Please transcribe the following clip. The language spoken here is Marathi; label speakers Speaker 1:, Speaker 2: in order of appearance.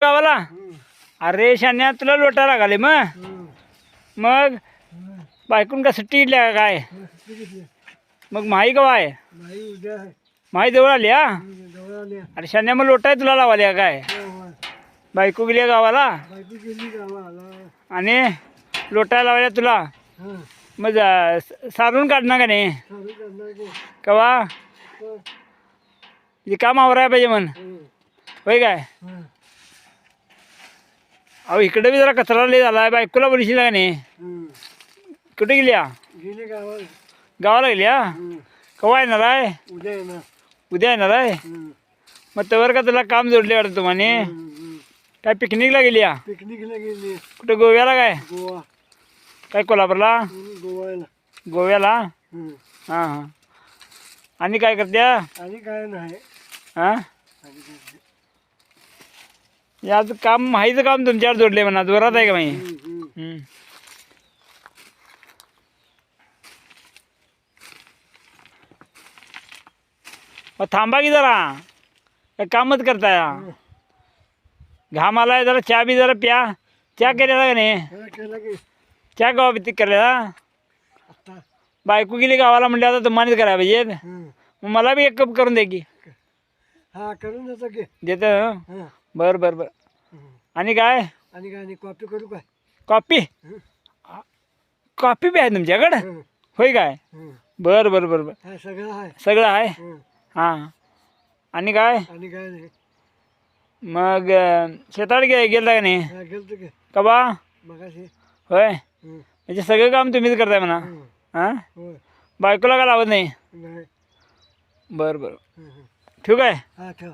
Speaker 1: गावाला अरे शान्या तुला लोटा लागले मग बायकून का सुट्टी इडल्या का काय मग माही कवा आहे माही जवळ आली हा अरे शान्या मग लोटा आहे तुला लावाली का काय बायको गेली गावाला आणि लोटा लावायला तुला मग सारून काढणार का नाही कवा म्हणजे काम आवराय पाहिजे म्हण होय काय अहो इकडे बी जरा कचरा लय झाला बायकोला बोलशील का नाही कुठे गेली गावाला गेली हा कवा येणार आहे उद्या येणार आहे मग त्यावर का तुला काम जोडले वाटतं तुम्हाला काय पिकनिकला गेली कुठं गोव्याला काय काय कोल्हापूरला गोव्याला हां हां आणि काय करत्या
Speaker 2: काय नाही
Speaker 1: हां याचं काम माहीचं काम तुमच्यावर जोडले म्हणा जोरात आहे का माही थांबा की जरा काय कामच करताय घाम आलाय जरा चहा बी जरा प्या चहा केलेला का नाही चहा गावा बिती केलेला बायको गेली गावाला म्हणले आता तुम्हालाच करायला पाहिजे मग मला बी एक कप करून दे की
Speaker 2: करून देतो की
Speaker 1: देतं बरं बरं बरं आणि काय
Speaker 2: कॉपी करू काय
Speaker 1: कॉपी कॉपी बी आहे तुमच्याकडं होय काय बरं बरं बरं बरं
Speaker 2: सगळं आहे
Speaker 1: सगळं आहे हां आणि काय
Speaker 2: नाही
Speaker 1: मग शेताळ गेलता का नाही
Speaker 2: गेलतो की
Speaker 1: कबा
Speaker 2: मगाशी
Speaker 1: होय म्हणजे सगळं काम तुम्हीच करताय म्हणा हां बायकोला का लावत नाही
Speaker 2: नाही
Speaker 1: बरं बरं ठीक आहे
Speaker 2: ठेव